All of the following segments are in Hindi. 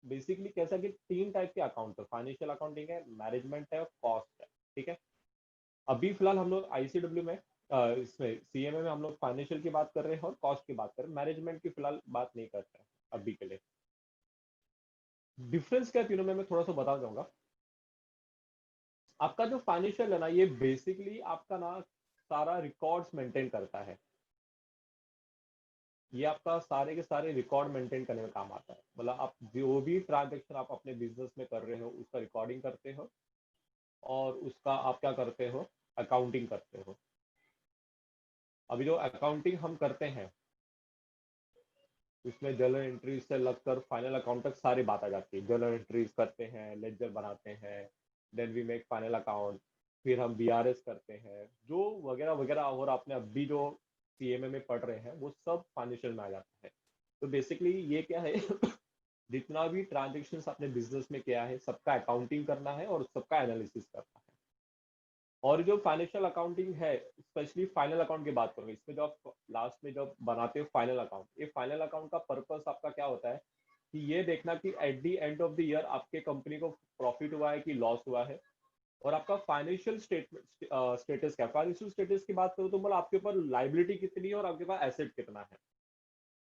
बेसिकली कैसा कि तीन टाइप के अकाउंट है, फाइनेंशियल अकाउंटिंग है, मैनेजमेंट है और कॉस्ट है। ठीक है। अभी फिलहाल हम लोग आईसीडब्ल्यू में इसमें सीएमए में हम लोग फाइनेंशियल की बात कर रहे हैं और कॉस्ट की बात कर रहे हैं, मैनेजमेंट की फिलहाल बात नहीं कर रहे हैं अभी के लिए। डिफरेंस क्या है तीनों में मैं थोड़ा सा बता जाऊंगा। आपका जो फाइनेंशियल है ना, ये बेसिकली आपका ना सारा रिकॉर्ड्स मेंटेन करता है। ये आपका सारे के सारे रिकॉर्ड मेंटेन करने में काम आता है। मतलब आप जो भी ट्रांजेक्शन आप अपने बिजनेस में कर रहे हो उसका रिकॉर्डिंग करते हो और उसका आप क्या करते हो, अकाउंटिंग करते हो। अभी जो अकाउंटिंग हम करते हैं उसमें जर्नल एंट्रीज से लगकर फाइनल अकाउंट तक सारी बात आ जाती है। जर्नल एंट्रीज करते हैं, लेजर बनाते हैं, then we make final account, फिर हम बीआरएस करते हैं, जो वगैरह वगैरह। और आपने अभी जो सीएमए में पढ़ रहे हैं वो सब फाइनेंशियल में आ जाता है। तो बेसिकली ये क्या है जितना भी ट्रांजेक्शन आपने बिजनेस में किया है सबका अकाउंटिंग करना है और सबका एनालिसिस करना है। और जो फाइनेंशियल अकाउंटिंग है, स्पेशली फाइनल अकाउंट की बात करूंगा, इसमें जब लास्ट में जब बनाते हो फाइनल अकाउंट, ये फाइनल अकाउंट का पर्पस आपका क्या होता है कि ये देखना कि at the end of the year आपके कंपनी को प्रॉफिट हुआ है कि लॉस हुआ है। और आपका फाइनेंशियल स्टेटमेंट स्टेटस क्या है। फाइनेंशियल स्टेटस की बात करूँ तो मतलब आपके ऊपर लाइबिलिटी कितनी है और आपके पास एसेट कितना है।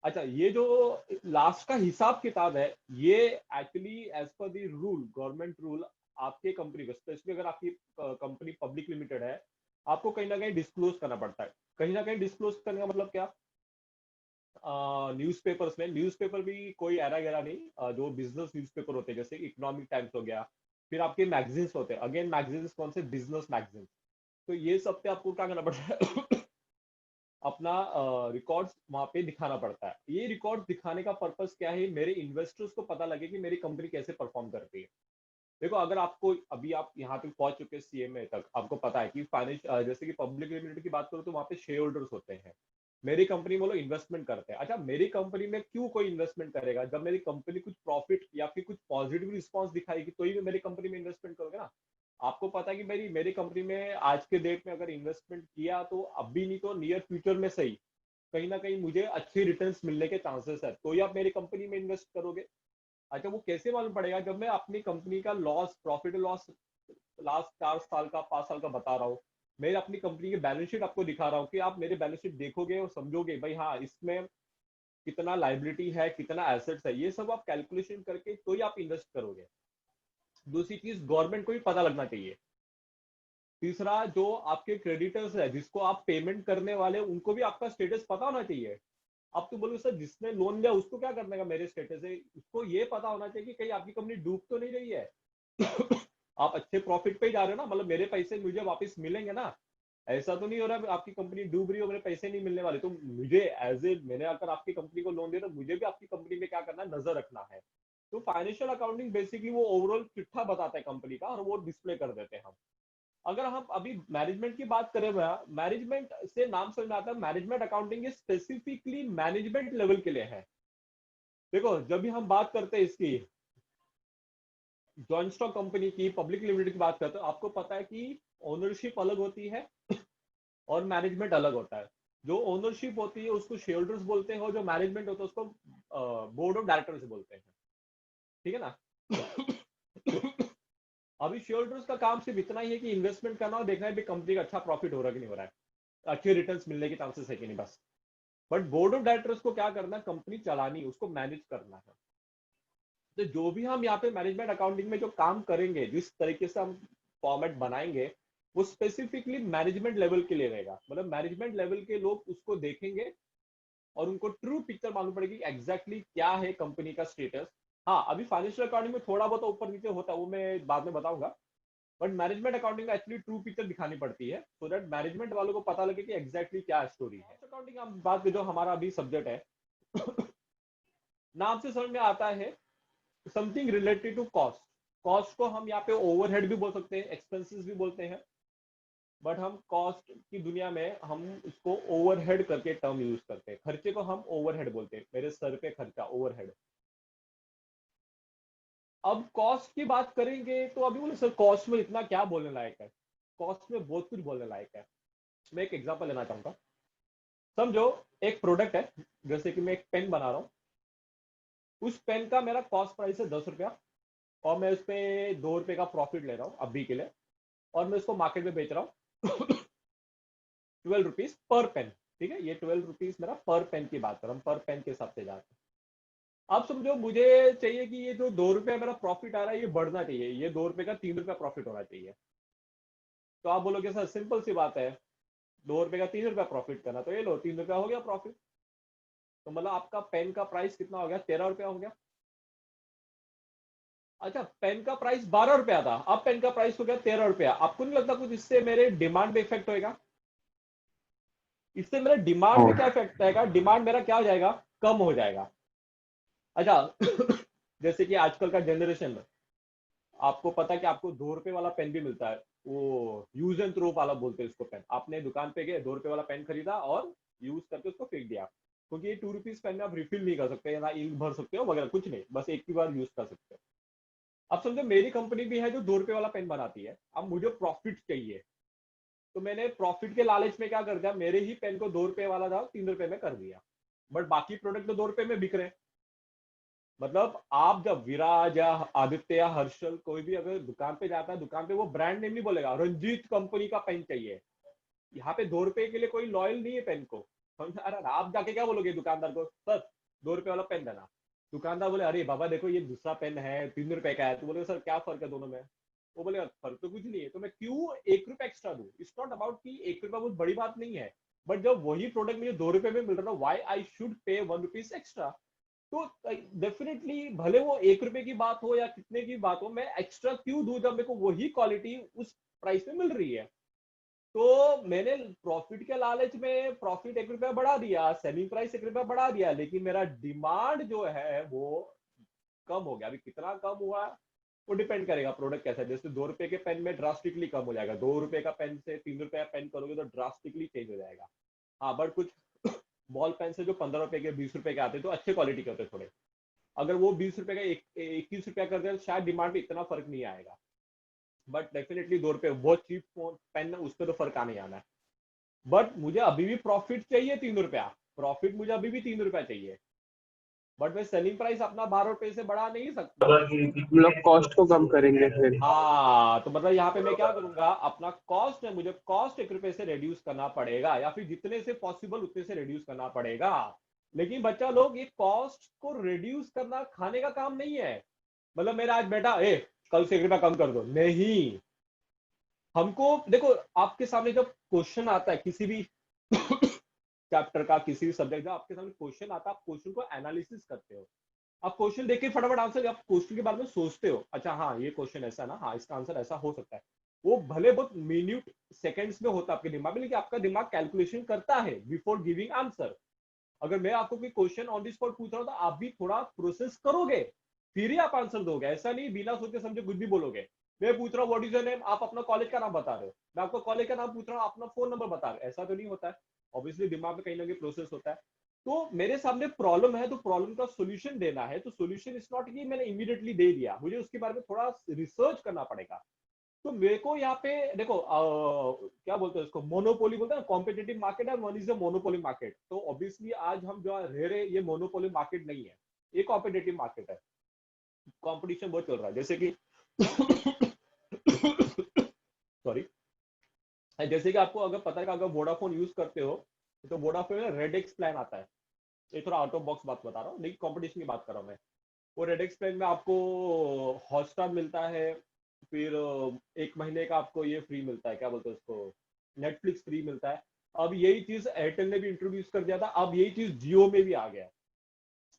अच्छा, ये जो लास्ट का हिसाब किताब है, ये एक्चुअली एज पर दी रूल, गवर्नमेंट रूल, आपके कंपनी को, स्पेशली अगर आपकी कंपनी पब्लिक लिमिटेड है, आपको कहीं ना कहीं डिस्क्लोज करना पड़ता है। कहीं ना कहीं डिस्क्लोज करने का मतलब क्या, न्यूज़पेपर्स में, न्यूज़पेपर भी कोई एरा गैरा नहीं, जो बिजनेस न्यूज़पेपर होते हैं जैसे इकोनॉमिक टाइम्स हो गया, फिर आपके मैगजीन्स होते हैं, अगेन मैगजीन्स कौन से, बिजनेस मैगजीन्स। तो ये सब पे आपको क्या करना पड़ता है अपना रिकॉर्ड्स वहां पे दिखाना पड़ता है। ये रिकॉर्ड दिखाने का पर्पस क्या है, मेरे इन्वेस्टर्स को पता लगे कि मेरी कंपनी कैसे परफॉर्म करती है। देखो, अगर आपको अभी आप यहाँ तक पहुंच चुके हैं सीएमए तक, आपको पता है कि फाइनेंस जैसे कि पब्लिक लिमिटेड की बात करो तो वहाँ पे शेयर होल्डर्स होते हैं। मेरी कंपनी में लोग इन्वेस्टमेंट करते हैं। अच्छा, मेरी कंपनी में क्यों कोई इन्वेस्टमेंट करेगा, जब मेरी कंपनी कुछ प्रॉफिट या फिर कुछ पॉजिटिव रिस्पॉन्स दिखाएगी तो ही मेरी कंपनी में इन्वेस्टमेंट करोगे ना। आपको पता है कि मेरी मेरी कंपनी में आज के डेट में अगर इन्वेस्टमेंट किया तो अभी नहीं तो नियर फ्यूचर में सही, कहीं ना कहीं मुझे अच्छी रिटर्न्स मिलने के चांसेस है, तो ही आप मेरी कंपनी में इन्वेस्ट करोगे। अच्छा, वो कैसे मालूम पड़ेगा, जब मैं अपनी कंपनी का लॉस, प्रॉफिट लॉस लास्ट 4 साल का, 5 साल का बता रहा हूँ, मैं अपनी कंपनी की बैलेंस शीट आपको दिखा रहा हूँ कि आप मेरे बैलेंस शीट देखोगे और समझोगे भाई हाँ इसमें कितना लाइबिलिटी है, कितना एसेट्स है, ये सब आप कैलकुलेशन करके तो ही आप इन्वेस्ट करोगे। दूसरी चीज, गवर्नमेंट को भी पता लगना चाहिए। तीसरा, जो आपके क्रेडिटर्स है जिसको आप पेमेंट करने वाले उनको भी आपका स्टेटस पता होना चाहिए। अब तो बोलो सर जिसने लोन लिया उसको क्या करने का मेरे स्टेटस है, उसको ये पता होना चाहिए कि कहीं आपकी कंपनी डूब तो नहीं रही है आप अच्छे प्रॉफिट पे ही जा रहे हो ना, मतलब मेरे पैसे मुझे वापस मिलेंगे ना। ऐसा तो नहीं हो रहा आपकी कंपनी डूब रही हो, मेरे पैसे नहीं मिलने वाले। तो मुझे एज ए, मैंने अगर आपकी कंपनी को लोन दिया तो मुझे भी आपकी कंपनी में क्या करना है, नजर रखना है। तो फाइनेंशियल अकाउंटिंग बेसिकली वो ओवरऑल चिट्ठा बताता है कंपनी का और वो डिस्प्ले कर देते हैं हम। अगर हम अभी मैनेजमेंट की बात करें, मैनेजमेंट से नाम समझ में आता है, management accounting specifically management level के लिए है। देखो, जब भी हम बात करते हैं इसकी जॉइंट स्टॉक कंपनी की, पब्लिक लिमिटेड की बात करते हैं, आपको पता है कि ओनरशिप अलग होती है और मैनेजमेंट अलग होता है। जो ओनरशिप होती है उसको शेयर होल्डर्स बोलते हैं और जो मैनेजमेंट होता है उसको बोर्ड ऑफ डायरेक्टर्स बोलते हैं। ठीक है ना अभी शेयर होल्डर्स का काम सिर्फ इतना ही है कि इन्वेस्टमेंट करना और देखना है कि कंपनी का अच्छा प्रॉफिट हो रहा है कि नहीं हो रहा है, अच्छे रिटर्न्स मिलने के चांसेस है कि नहीं, बस। बट बोर्ड ऑफ डायरेक्टर्स को क्या करना है, कंपनी चलानी, उसको मैनेज करना है। तो जो भी हम यहाँ पे मैनेजमेंट अकाउंटिंग में जो काम करेंगे, जिस तरीके से हम फॉर्मेट बनाएंगे, वो स्पेसिफिकली मैनेजमेंट लेवल के लिए रहेगा। मतलब मैनेजमेंट लेवल के लोग उसको देखेंगे और उनको ट्रू पिक्चर मालूम पड़ेगी एग्जैक्टली क्या है कंपनी का स्टेटस। हाँ, अभी फाइनेंशियल अकाउंटिंग में थोड़ा बहुत ऊपर नीचे होता है, वो मैं बाद में बताऊंगा। बट मैनेजमेंट अकाउंटिंग का एक्चुअली ट्रू पिक्चर दिखानी पड़ती है सो दैट मैनेजमेंट वालों को पता लगे कि एग्जैक्टली क्या स्टोरी है। अकाउंटिंग हम बात जो हमारा अभी सब्जेक्ट है नाम से समझ में आता है, something related to cost. Cost को हम यहाँ पे ओवरहेड भी बोल सकते हैं, एक्सपेंसेस भी बोलते हैं। बट हम कॉस्ट की दुनिया में हम इसको ओवरहेड करके टर्म यूज करते हैं। खर्चे को हम ओवरहेड बोलते हैं, मेरे सर पे खर्चा, ओवरहेड। अब कॉस्ट की बात करेंगे तो अभी बोले सर कॉस्ट में इतना क्या बोलने लायक है। कॉस्ट में बहुत कुछ बोलने लायक है। मैं एक एग्जांपल लेना चाहूंगा। समझो एक प्रोडक्ट है, जैसे कि मैं एक पेन बना रहा हूँ, उस पेन का मेरा कॉस्ट प्राइस है 10 रुपया, और मैं उस पे 2 रुपए का प्रॉफिट ले रहा हूँ अभी के लिए, और मैं उसको मार्केट में बेच रहा हूँ 12 रुपीज पर पेन। ठीक है, ये 12 रुपीज मेरा पर पेन की बात कर रहा हूँ, पर पेन के हिसाब से जा रहा है। आप समझो, मुझे चाहिए कि ये जो 2 रुपया मेरा प्रॉफिट आ रहा है ये बढ़ना चाहिए, ये 2 रुपए का 3 रुपया प्रॉफिट होना चाहिए। तो आप बोलोगे सर सिंपल सी बात है, 2 रुपए का 3 रुपया प्रॉफिट करना, तो ये लो 3 रुपया हो गया प्रॉफिट। तो मतलब आपका पेन का प्राइस कितना हो गया, 13 रुपया हो गया। अच्छा, पेन का प्राइस 12 रुपया था, अब पेन का प्राइस हो गया 13 रुपया। आपको नहीं लगता कुछ इससे मेरे डिमांड पे इफेक्ट होएगा? इससे मेरे डिमांड पे क्या इफेक्ट आएगा, डिमांड मेरा क्या हो जाएगा, कम हो जाएगा। अच्छा जैसे कि आजकल का जनरेशन में आपको पता है कि आपको 2 रुपए वाला पेन भी मिलता है, वो यूज एंड थ्रो वाला बोलते हैं उसको पेन। आपने दुकान पे गए, 2 रुपए वाला पेन खरीदा और यूज करके उसको फेंक दिया, क्योंकि ये 2 रुपीज पेन में आप रिफिल नहीं कर सकते, ना इंक भर सकते हो वगैरह कुछ नहीं, बस एक ही बार यूज कर सकते हो। अब समझो मेरी कंपनी भी है जो 2 रुपए वाला पेन बनाती है, अब मुझे प्रॉफिट चाहिए, तो मैंने प्रॉफिट के लालच में क्या कर दिया, मेरे ही पेन को 2 रुपए वाला था 3 रुपए में कर दिया, बट बाकी प्रोडक्ट तो 2 रुपए में बिक रहे हैं। मतलब आप जब विराज या आदित्य या हर्षल कोई भी अगर दुकान पे जाता है, दुकान पे वो ब्रांड नेम नहीं बोलेगा, रंजीत कंपनी का पेन चाहिए। यहाँ पे 2 रुपए के लिए कोई लॉयल नहीं है पेन को। अरे आप जाके क्या बोलोगे दुकानदार को, सर 2 रुपए वाला पेन देना। दुकानदार बोले अरे बाबा देखो ये दूसरा पेन है 3 रुपए का है, तो बोले सर क्या फर्क है दोनों में? वो बोलेगा फर्क तो कुछ नहीं है, तो मैं क्यों 1 रुपया एक्स्ट्रा दूं? इट्स नॉट अबाउट कि 1 रुपया बहुत बड़ी बात नहीं है, बट जब वही प्रोडक्ट मुझे 2 रुपए में मिल रहा है, Y I should pay 1 rupees extra? तो डेफिनेटली भले वो 1 रुपए की बात हो या कितने की बात हो, मैं एक्स्ट्रा क्यों दूं जब मेरे को वही क्वालिटी उस प्राइस में मिल रही है? तो मैंने प्रॉफिट के लालच में प्रॉफिट 1 रुपया बढ़ा दिया, सेलिंग प्राइस 1 रुपया बढ़ा दिया, लेकिन मेरा डिमांड जो है वो कम हो गया। अभी कितना कम हुआ वो डिपेंड करेगा प्रोडक्ट कैसा है। जैसे 2 रुपए के पेन में ड्रास्टिकली कम हो जाएगा, 2 रुपए का पेन से 3 रुपए का पेन करोगे तो ड्रास्टिकली चेंज हो जाएगा। हाँ, बट कुछ बॉल पेन से जो 15 रुपए के 20 रुपए के आते हैं तो अच्छे क्वालिटी के होते हैं थोड़े, अगर वो 20 रुपए का 21 रुपया कर दे तो शायद डिमांड पे इतना फर्क नहीं आएगा। बट डेफिनेटली 2 रुपए बहुत चीप पेन है, उस पर तो फर्क आने आना है। बट मुझे अभी भी प्रॉफिट चाहिए 3 रुपया, प्रॉफिट मुझे अभी भी 3 रुपया चाहिए, बट मैं सेलिंग प्राइस अपना 12 रुपए से बढ़ा नहीं सकता। हम लोग कॉस्ट को कम करेंगे फिर। हाँ, तो मतलब यहाँ पे मैं क्या करूंगा, अपना कॉस्ट है, मुझे कॉस्ट 1 रुपए से रिड्यूस करना पड़ेगा, या फिर जितने से पॉसिबल उतने से रिड्यूस करना पड़ेगा। लेकिन बच्चा लोग ये कॉस्ट को रिड्यूस करना खाने का काम नहीं है। मतलब मेरा आज बेटा कल से 1 रुपया कम कर दो, नहीं। हमको देखो, आपके सामने जब क्वेश्चन आता है किसी भी चैप्टर का, किसी भी सब्जेक्ट का आपके सामने क्वेश्चन आता है, आप क्वेश्चन को एनालिसिस करते हो। आप क्वेश्चन देख के फटाफट आंसर, आप क्वेश्चन के बारे में सोचते हो, अच्छा हाँ ये क्वेश्चन ऐसा ना, हाँ इसका आंसर ऐसा हो सकता है। वो भले बहुत मिन्यूट सेकंड्स में होता है आपके दिमाग में, लेकिन आपका दिमाग कैलकुलेशन करता है बिफोर गिविंग आंसर। अगर मैं आपको कोई क्वेश्चन ऑन द स्पॉट पूछ रहा हूँ तो आप भी थोड़ा प्रोसेस करोगे, फिर ही आप आंसर दोगे। ऐसा नहीं बिना सोचे समझे कुछ भी बोलोगे। मैं पूछ रहा हूँ व्हाट इज योर नेम, आप अपना कॉलेज का नाम बता रहे हो, मैं आपको कॉलेज का नाम पूछ रहा हूँ, अपना फोन नंबर बता रहे हो, ऐसा तो नहीं होता है। ऑब्वियसली दिमाग में कहीं ना कहीं प्रोसेस होता है। तो मेरे सामने प्रॉब्लम है तो प्रॉब्लम का सोल्यूशन देना है, तो सोल्यूशन इज नॉट कि मैंने इमीडिएटली दे दिया, मुझे उसके बारे में थोड़ा रिसर्च करना पड़ेगा। तो मेरे को यहाँ पे देखो क्या बोलते हैं उसको, मोनोपोली बोलते हैं, कॉम्पिटेटिव मार्केट है, one is a monopoly market. तो ऑब्वियसली आज हम जो रह रहे, ये मोनोपोली मार्केट नहीं है, ये कॉम्पिटेटिव मार्केट है। कंपटीशन बहुत चल रहा है, जैसे कि सॉरी, जैसे कि आपको अगर पता है कि अगर वोडाफोन यूज करते हो तो वोडाफोन में रेड एक्स प्लान आता है। ये थोड़ा आउट ऑफ बॉक्स बात बता रहा हूँ, लेकिन कंपटीशन की बात कर रहा हूँ मैं। वो रेड एक्स प्लान में आपको हॉटस्टार मिलता है, फिर 1 महीने का आपको ये फ्री मिलता है, क्या बोलते हैं उसको, नेटफ्लिक्स फ्री मिलता है। अब यही चीज एयरटेल ने भी इंट्रोड्यूस कर दिया था, अब यही चीज जियो में भी आ गया है।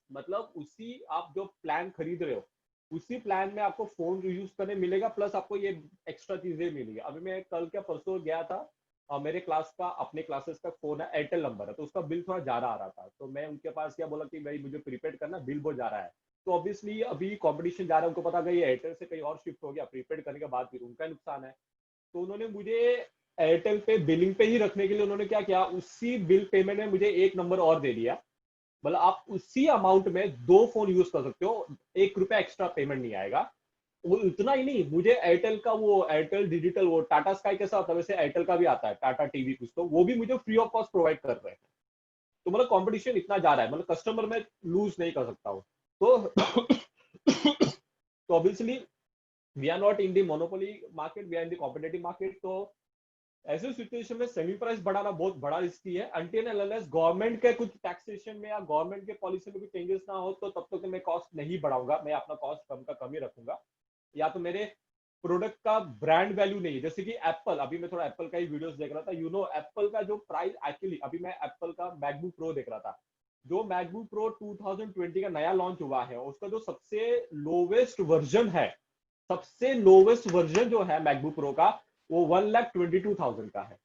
मतलब उसी आप जो प्लान खरीद रहे हो उसी प्लान में आपको फोन यूज करने मिलेगा, प्लस आपको ये एक्स्ट्रा चीजें मिलेगी। अभी मैं कल क्या परसों गया था, मेरे क्लास का, अपने क्लासेस का फोन है, एयरटेल नंबर है, तो उसका बिल थोड़ा ज्यादा आ रहा था, तो मैं उनके पास क्या बोला कि भाई मुझे प्रीपेड करना, बिल बहुत जा रहा है। तो ऑब्वियसली अभी कंपटीशन जा रहा है, उनको पता गई एयरटेल से कहीं और शिफ्ट हो गया, प्रीपेड करने के बाद फिर उनका नुकसान है। तो उन्होंने मुझे एयरटेल पे बिलिंग पे ही रखने के लिए उन्होंने क्या किया, उसी बिल पेमेंट में मुझे एक नंबर और दे दिया। मतलब आप उसी अमाउंट में 2 फोन यूज कर सकते हो, 1 रुपया एक्स्ट्रा पेमेंट नहीं आएगा। वो इतना ही नहीं, मुझे एयरटेल का वो एयरटेल डिजिटल, वो टाटा स्काई कैसा होता है वैसे एयरटेल का भी आता है, टाटा टीवी कुछ, तो वो भी मुझे फ्री ऑफ कॉस्ट प्रोवाइड कर रहे हैं। तो मतलब कंपटीशन इतना जा रहा है, मतलब कस्टमर में लूज नहीं कर सकता हूँ। तो तो obviously we are not in the monopoly market, we are in the competitive market. तो ऐसे सिचुएशन में सेलिंग प्राइस बढ़ाना बहुत बड़ा रिस्की है। अनटिल एंड अनलेस गवर्नमेंट के कुछ टैक्सेशन में या गवर्नमेंट के पॉलिसी में कुछ चेंजेस ना हो, तो तब तक मैं कॉस्ट नहीं बढ़ाऊंगा, मैं अपना कॉस्ट कम का कम ही रखूंगा। या तो मेरे प्रोडक्ट का ब्रांड वैल्यू नहीं है, जैसे कि एप्पल, अभी मैं थोड़ा एप्पल का ही वीडियोस देख रहा था, एप्पल का जो प्राइस एक्चुअली, अभी मैं एप्पल का मैकबुक प्रो देख रहा था, जो मैकबुक प्रो 2020 का नया लॉन्च हुआ है, उसका जो सबसे लोवेस्ट वर्जन है, सबसे लोवेस्ट वर्जन जो है मैकबुक प्रो का, वो 1,22,000 का है।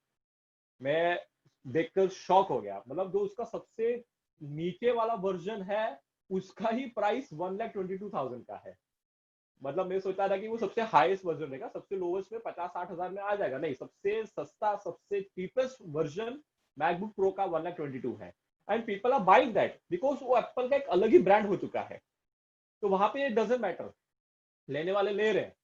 मैं देखकर शॉक हो गया, मतलब जो उसका सबसे नीचे वाला वर्जन है, उसका ही प्राइस 1,22,000 का है। मतलब मैं सोचा था कि वो सबसे हाईएस्ट वर्जन रहेगा, सबसे लोवेस्ट में 50-60 हजार में आ जाएगा, नहीं, सबसे सस्ता, सबसे चीपेस्ट वर्जन मैकबुक प्रो का 1,22,000 है। And people are buying that because वो एप्पल का एक अलग ही ब्रांड हो चुका है। तो वहां पे डजेंट मैटर, लेने वाले ले रहे हैं,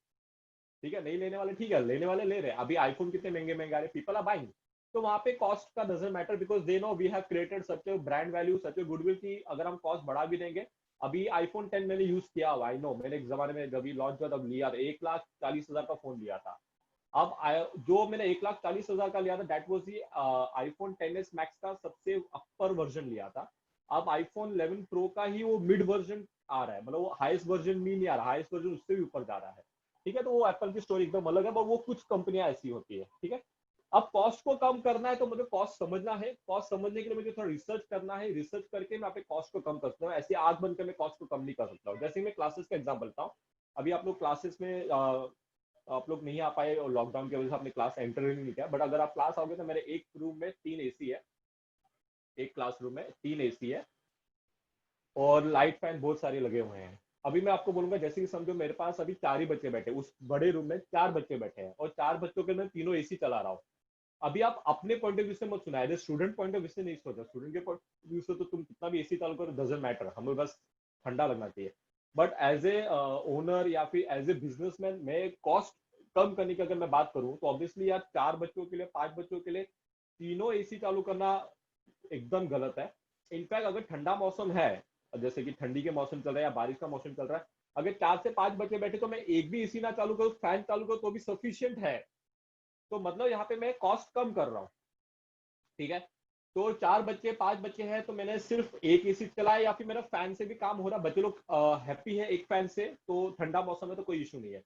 ठीक है, नहीं लेने वाले ठीक है, लेने वाले ले रहे हैं। अभी आईफोन कितने महंगे महंगे आ रहे, पीपल आर बाइंग। तो वहां पे कॉस्ट का doesn't matter because they know we have created such a brand value, such a goodwill की अगर हम कॉस्ट बढ़ा भी देंगे। अभी आईफोन 10 मैंने यूज किया हुआ, आई नो, मैंने एक जमाने में जब लॉन्च हुआ तब लिया था, 1,40,000 का फोन लिया था। अब जो मैंने 1,40,000 का लिया था, that was the iPhone 10s max का सबसे अपर वर्जन लिया था। अब आईफोन 11 प्रो का ही वो मिड वर्जन आ रहा है, मतलब वो हाईएस्ट वर्जन भी नहीं आ रहा, हाईएस्ट वर्जन उससे भी ऊपर जा रहा है। ठीक है, तो वो एप्पल की स्टोरी एकदम अलग है, पर वो कुछ कंपनियां ऐसी होती है, ठीक है। अब कॉस्ट को कम करना है तो मुझे कॉस्ट समझना है, कॉस्ट समझने के लिए मुझे थोड़ा रिसर्च करना है, रिसर्च करके मैं अपने कॉस्ट को कम कर सकता हूँ। ऐसी आग बनकर मैं कॉस्ट को कम नहीं कर सकता हूँ। जैसे मैं क्लासेस का एग्जाम्पल बताऊँ, अभी आप लोग क्लासेस में आप लोग नहीं आ पाए और लॉकडाउन की वजह से आपने क्लास एंटर ही नहीं किया, बट अगर आप क्लास आओगे तो मेरे एक रूम में 3 AC है, एक क्लासरूम में 3 AC है, और लाइट फैन बहुत सारे लगे हुए हैं। अभी मैं आपको बोलूंगा, जैसे कि समझो मेरे पास अभी 4 ही बच्चे बैठे, उस बड़े रूम में 4 बच्चे बैठे हैं, और 4 बच्चों के मैं तीनों AC चला रहा हूँ। अभी आप अपने पॉइंट ऑफ व्यू से मत सुना, as student point of view से नहीं सोचा, स्टूडेंट के पॉइंट ऑफ व्यू से तो तुम कितना भी AC चालू करो, डजंट मैटर, हमें बस ठंडा लगना चाहिए। बट एज ए ओनर या फिर एज ए बिजनेसमैन, मैं कॉस्ट कम करने की अगर मैं बात करूं, तो ऑब्वियसली यार 4 बच्चों के लिए, 5 बच्चों के लिए तीनों AC चालू करना एकदम गलत है। इनफैक्ट अगर ठंडा मौसम है, जैसे कि ठंडी के मौसम चल रहा है या बारिश का मौसम चल रहा है, अगर 4 से 5 बच्चे बैठे तो मैं एक भी AC ना चालू करूँ, फैन चालू करूँ, तो भी सफिशियंट है। तो मतलब यहाँ पे मैं कॉस्ट कम कर रहा हूँ, ठीक है। तो 4 बच्चे 5 बच्चे हैं, तो मैंने सिर्फ एक AC चलाया, या फिर मेरा फैन से भी काम हो रहा, बच्चे लोग हैप्पी है एक फैन से, तो ठंडा मौसम है तो कोई इशू नहीं है।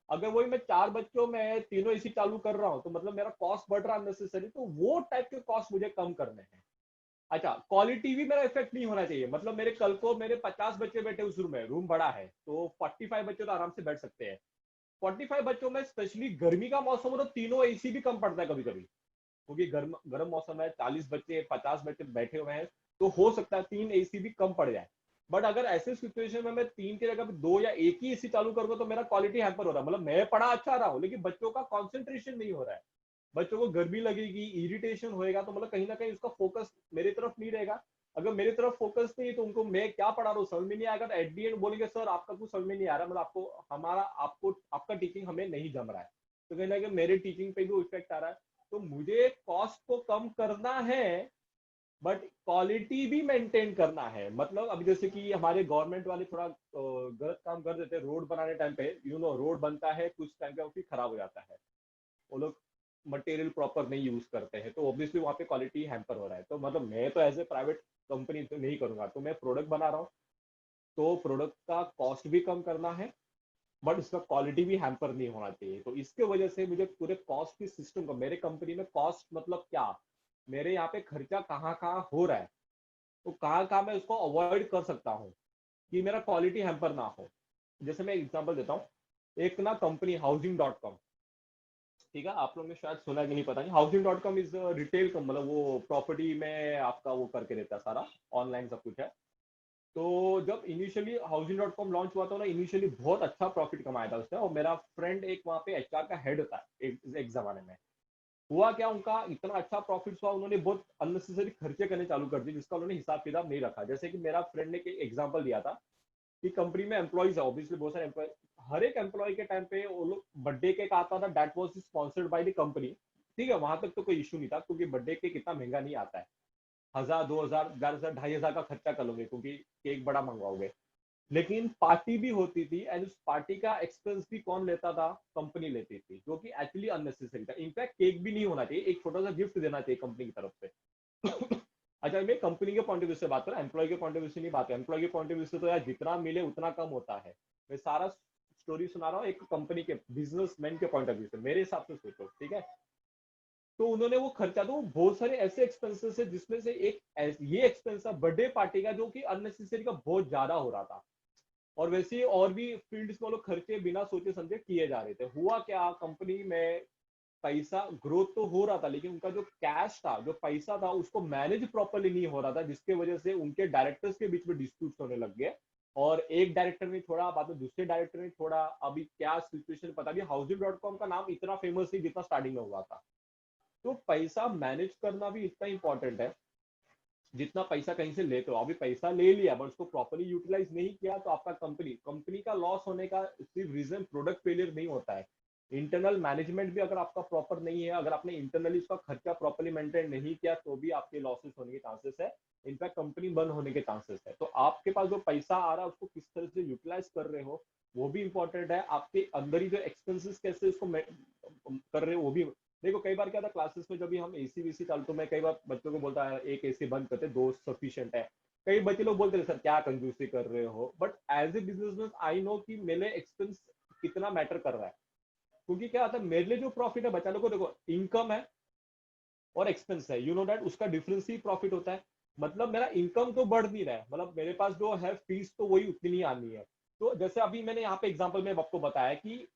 अगर वही मैं 4 बच्चों में तीनों AC चालू कर रहा हूँ, तो मतलब मेरा कॉस्ट बढ़ रहा है नेसेसरी, तो वो टाइप के कॉस्ट मुझे कम करने हैं। अच्छा, क्वालिटी भी मेरा इफेक्ट नहीं होना चाहिए, मतलब मेरे कल को मेरे 50 बच्चे बैठे उस रूम में, रूम बड़ा है तो 45 बच्चे तो आराम से बैठ सकते हैं। 45 बच्चों में स्पेशली गर्मी का मौसम हो तो तीनों AC भी कम पड़ता है कभी कभी, क्योंकि गर्म गर्म मौसम है, 40 बच्चे 50 बच्चे बैठे हुए हैं, तो हो सकता है 3 AC भी कम पड़ जाए। बट अगर ऐसे सिचुएशन में मैं 3 की जगह पे 2 या एक ही AC चालू करूंगा, तो मेरा क्वालिटी हैम्पर हो रहा है, मतलब मैं पढ़ा अच्छा रहा हूँ लेकिन बच्चों का कॉन्सेंट्रेशन नहीं हो रहा है, बच्चों को गर्मी लगेगी, इरिटेशन होएगा, तो मतलब कहीं ना कहीं उसका फोकस मेरी तरफ नहीं रहेगा। अगर मेरी तरफ फोकस नहीं है तो उनको मैं क्या पढ़ा रहा हूँ समझ में नहीं आएगा, तो एट दी एंड बोलेंगे सर आपका कुछ समझ में नहीं आ रहा, मतलब आपको आपका टीचिंग हमें नहीं जम रहा है। तो कहीं ना कहीं मेरे टीचिंग पे भी इफेक्ट आ रहा है। तो मुझे कॉस्ट को कम करना है, बट क्वालिटी भी मेंटेन करना है। मतलब अभी जैसे कि हमारे गवर्नमेंट वाले थोड़ा गलत काम कर देते हैं, रोड बनाने टाइम पे, रोड बनता है कुछ टाइम पे फिर खराब हो जाता है, वो लोग मटेरियल प्रॉपर नहीं यूज करते हैं, तो ऑब्वियसली वहाँ पे क्वालिटी हैम्पर हो रहा है। तो मतलब मैं तो एज ए प्राइवेट कंपनी तो नहीं करूंगा, तो मैं प्रोडक्ट बना रहा हूँ, तो प्रोडक्ट का कॉस्ट भी कम करना है, बट इसका क्वालिटी भी हैम्पर नहीं होना चाहिए। तो इसके वजह से मुझे पूरे कॉस्ट की सिस्टम को, मेरे कंपनी में कॉस्ट मतलब क्या, मेरे यहाँ पे खर्चा कहाँ कहाँ हो रहा है, तो कहाँ कहाँ मैं उसको अवॉइड कर सकता हूँ कि मेरा क्वालिटी हैम्पर ना हो। जैसे मैं एग्जांपल देता हूँ, एक ना कंपनी Housing.com, ठीक है, आप लोगों ने शायद सुना कि नहीं पता नहीं, Housing.com इज रिटेल, मतलब वो प्रॉपर्टी में आपका वो करके देता है, सारा ऑनलाइन सब कुछ है। तो जब इनिशियली Housing.com लॉन्च हुआ था ना, इनिशियली बहुत अच्छा प्रॉफिट कमाया था उसने, और मेरा फ्रेंड एक वहाँ पे HR का हेड था एक जमाने में। हुआ क्या, उनका इतना अच्छा प्रॉफिट हुआ, उन्होंने बहुत अननेसेसरी खर्चे करने चालू कर दिए, जिसका उन्होंने हिसाब किताब नहीं रखा। जैसे कि मेरा फ्रेंड ने एक एग्जांपल दिया था कि कंपनी में एम्प्लॉइज है, ऑब्वियसली बहुत सारे एम्प्लॉय, हर एक एम्प्लॉय के टाइम पे वो लोग बर्थडे केक आता था, that was sponsored by the company. ठीक है, वहां तक तो कोई इशू नहीं था, क्योंकि बर्थडे केक इतना महंगा नहीं आता है, 1,000 2,000 11,000 2,500 का खर्चा कर लोगे, क्योंकि केक बड़ा मंगवाओगे। लेकिन पार्टी भी होती थी एंड उस पार्टी का एक्सपेंस भी कौन लेता था? कंपनी लेती थी, जो कि एक्चुअली अननेसेसरी था। इनफैक्ट केक भी नहीं होना चाहिए, एक छोटा सा गिफ्ट देना चाहिए कंपनी की तरफ से। अच्छा, मैं कंपनी के पॉइंट ऑफ व्यू से बात कर रहा हूँ, एम्प्लॉय के पॉइंट ऑफ व्यू से नहीं बात है। एम्प्लॉय के पॉइंट ऑफ व्यू से तो यार जितना मिले उतना कम होता है। मैं सारा स्टोरी सुना रहा हूँ एक कंपनी के बिजनेसमैन के पॉइंट ऑफ व्यू से, मेरे हिसाब से सोचो, ठीक है। तो उन्होंने वो खर्चा, तो बहुत सारे ऐसे एक्सपेंसेस है जिसमें से एक ये एक्सपेंस था बर्थडे पार्टी का, जो कि अननेसेसरी का बहुत ज्यादा हो रहा था। और वैसे ही और भी फील्ड्स में लोग खर्चे बिना सोचे समझे किए जा रहे थे। हुआ क्या, कंपनी में पैसा ग्रोथ तो हो रहा था, लेकिन उनका जो कैश था, जो पैसा था, उसको मैनेज प्रॉपरली नहीं हो रहा था, जिसके वजह से उनके डायरेक्टर्स के बीच में डिस्प्यूट होने लग गए। और एक डायरेक्टर ने छोड़ा, बाद में दूसरे डायरेक्टर ने छोड़ा। अभी क्या सिचुएशन पता नहीं। हाउसिंग.com का नाम इतना फेमस नहीं जितना स्टार्टिंग में हुआ था। तो पैसा मैनेज करना भी इतना इंपॉर्टेंट है जितना पैसा कहीं से लेते हो। अभी पैसा ले लिया बट उसको प्रॉपरली यूटिलाइज नहीं किया, तो आपका कंपनी कंपनी का लॉस होने का सिर्फ रीजन प्रोडक्ट फेलियर नहीं होता है। इंटरनल मैनेजमेंट भी अगर आपका प्रॉपर नहीं है, अगर आपने इंटरनली उसका खर्चा प्रॉपरली मेंटेन नहीं किया, तो भी आपके लॉसेस होने के चांसेस है। इनफैक्ट कंपनी बंद होने के चांसेस है। तो आपके पास जो पैसा आ रहा है उसको किस तरह से यूटिलाइज कर रहे हो, वो भी इंपॉर्टेंट है। आपके अंदर ही जो एक्सपेंसेस कैसे उसको कर रहे हो, वो भी। देखो कई बार क्या था क्लासेस में, जब भी हम एसी वीसी चालू, तो मैं कई बार बच्चों को बोलता है एक एसी बंद करते, दो सफिशिएंट है। कई बच्चे लोग बोलते हैं सर क्या कंजूसी कर रहे हो, but as a businessman I know कि मेरे एक्सपेंस कितना मैटर कर रहा है। क्योंकि क्या होता है, मेरे लिए जो प्रॉफिट है, बच्चा लोग को देखो, इनकम है और एक्सपेंस है, यू नो दैट, उसका डिफरेंस ही प्रॉफिट होता है। मतलब मेरा इनकम तो बढ़ नहीं रहा है, मतलब मेरे पास जो है फीस तो वही उतनी नहीं आनी है। तो जैसे अभी मैंने यहाँ पे एग्जांपल में आपको बताया कि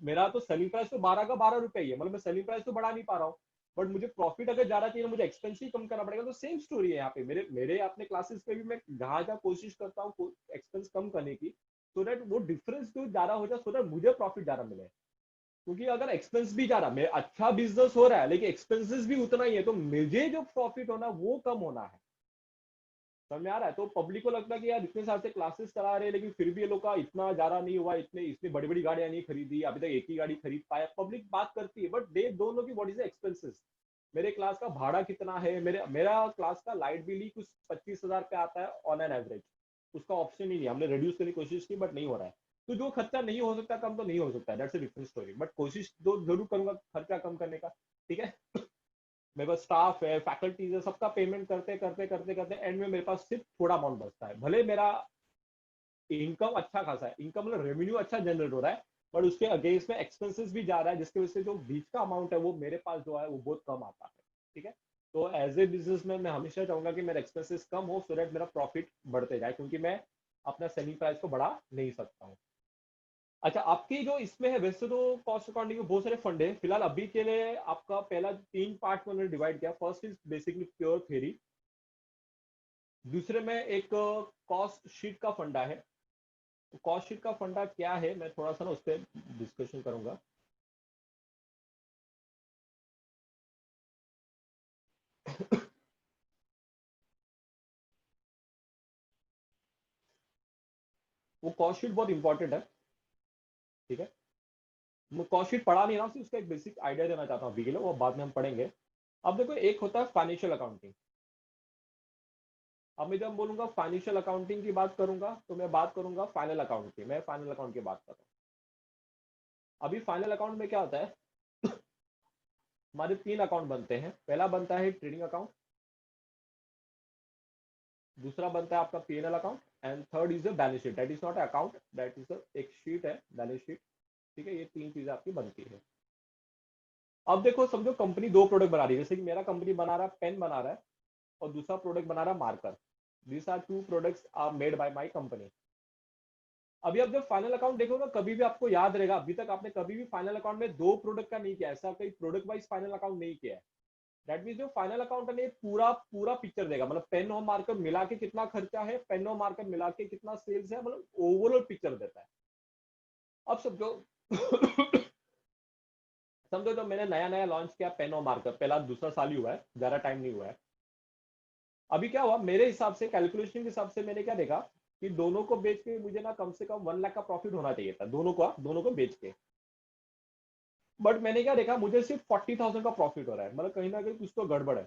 मेरा तो सेलिंग प्राइस तो 12 का 12 रुपए ही है, मतलब मैं सेलिंग प्राइस तो बढ़ा नहीं पा रहा हूँ। बट मुझे प्रॉफिट अगर ज्यादा चाहिए, मुझे एक्सपेंस ही कम करना पड़ेगा। तो सेम स्टोरी है यहाँ पे, मेरे मेरे अपने क्लासेस पे भी मैं जहां जहां कोशिश करता हूँ एक्सपेंस कम करने की, सो दैट वो डिफरेंस जो ज्यादा हो जाए, सो दैट मुझे प्रॉफिट ज्यादा मिले। क्योंकि अगर एक्सपेंस भी ज्यादा, मेरा अच्छा बिजनेस हो रहा है लेकिन एक्सपेंसेस भी उतना ही है, तो मुझे जो प्रॉफिट होना वो कम होना है। समझ में आ रहा है? तो पब्लिक को लगता है कि यार इतने साल से क्लासेस करा रहे हैं, लेकिन फिर भी ये लोग का इतना ज्यादा नहीं हुआ, इतने इतनी बड़ी बड़ी गाड़ियां नहीं खरीदी, अभी तक एक ही गाड़ी खरीद पाया। पब्लिक बात करती है, बट दे डोंट नो कि व्हाट इज एक्सपेंसेस। मेरे क्लास का भाड़ा कितना है, मेरे मेरा क्लास का लाइट बिल ही कुछ 25,000 पे आता है ऑन एन एवरेज। उसका ऑप्शन ही नहीं है, हमने रिड्यूस करने की कोशिश की बट नहीं हो रहा है। तो जो खर्चा नहीं हो सकता कम, तो नहीं हो सकता, that's a different story. But कोशिश तो जरूर करूंगा खर्चा कम करने का। ठीक है। मेरे पास स्टाफ है, फैकल्टीज है, सबका पेमेंट करते करते करते करते एंड में मेरे पास सिर्फ थोड़ा अमाउंट बचता है। भले मेरा इनकम अच्छा खासा है, इनकम मतलब रेवेन्यू अच्छा जनरेट हो रहा है, बट उसके अगेंस्ट में एक्सपेंसेस भी जा रहा है, जिसकी वजह से जो बीच का अमाउंट है वो मेरे पास जो है वो बहुत कम आता है। ठीक है। तो एज ए बिजनेसमैन मैं हमेशा चाहूंगा कि मेरा एक्सपेंसेस कम हो, सो दैट मेरा प्रॉफिट बढ़ते जाए, क्योंकि मैं अपना सेलिंग प्राइस को बढ़ा नहीं सकता हूँ। अच्छा, आपकी जो इसमें है, वैसे तो कॉस्ट अकाउंटिंग में बहुत सारे फंड है। फिलहाल अभी के लिए आपका पहला 3 पार्ट में उन्होंने डिवाइड किया। First is basically pure theory, दूसरे में एक कॉस्ट शीट का फंडा है। कॉस्ट शीट का फंडा क्या है, मैं थोड़ा सा ना उस पर डिस्कशन करूंगा। वो कॉस्ट शीट बहुत इंपॉर्टेंट है। ठीक है। मैं कॉस्ट शीट पढ़ा नहीं रहा हूँ, उसका एक बेसिक आइडिया देना चाहता हूँ अभी के लिए, वो बाद में हम पढ़ेंगे। अब देखो, एक होता है फाइनेंशियल अकाउंटिंग। अब मैं जब बोलूंगा फाइनेंशियल अकाउंटिंग की बात करूंगा, तो मैं बात करूंगा फाइनल अकाउंट की, मैं फाइनल अकाउंट की बात कर रहा हूँ। अभी फाइनल अकाउंट में क्या होता है, हमारे 3 अकाउंट बनते हैं। पहला बनता है ट्रेडिंग अकाउंट, दूसरा बनता है आपका PNL account, and third is a balance sheet. That is not account, that is एक शीट है, बैलेंस शीट। ठीक है, ये 3 चीजें आपकी बनती है। अब देखो, समझो कंपनी 2 प्रोडक्ट बना रही है, जैसे कि मेरा कंपनी बना रहा है पेन बना रहा है, और दूसरा प्रोडक्ट बना रहा है marker. These are 2 products are made by my company. अभी आप जब फाइनल अकाउंट देखोगे, कभी भी आपको याद रहेगा, अभी तक आपने कभी भी फाइनल अकाउंट में 2 प्रोडक्ट का नहीं किया, ऐसा कोई प्रोडक्ट वाइज फाइनल अकाउंट नहीं किया है। दैट मीन जो फाइनल अकाउंट है पूरा पूरा पिक्चर देगा, मतलब पेन और मार्कर मिला के कितना खर्चा है, पेन और मार्कर मिला के कितना सेल्स है, मतलब ओवरऑल पिक्चर देता है। अब समझो, समझो जब मैंने नया नया लॉन्च किया पेन और मार्कर, पहला दूसरा साल ही हुआ है, ज्यादा टाइम नहीं हुआ है। अभी क्या हुआ, मेरे हिसाब से कैलकुलेशन के हिसाब से मैंने क्या देखा कि दोनों को बेच के मुझे ना कम से कम 1 लाख का प्रॉफिट होना चाहिए था, दोनों को बेच के। बट मैंने क्या देखा, मुझे सिर्फ 40,000 का प्रॉफिट हो रहा है, मतलब कहीं ना कहीं कुछ तो गड़बड़ है,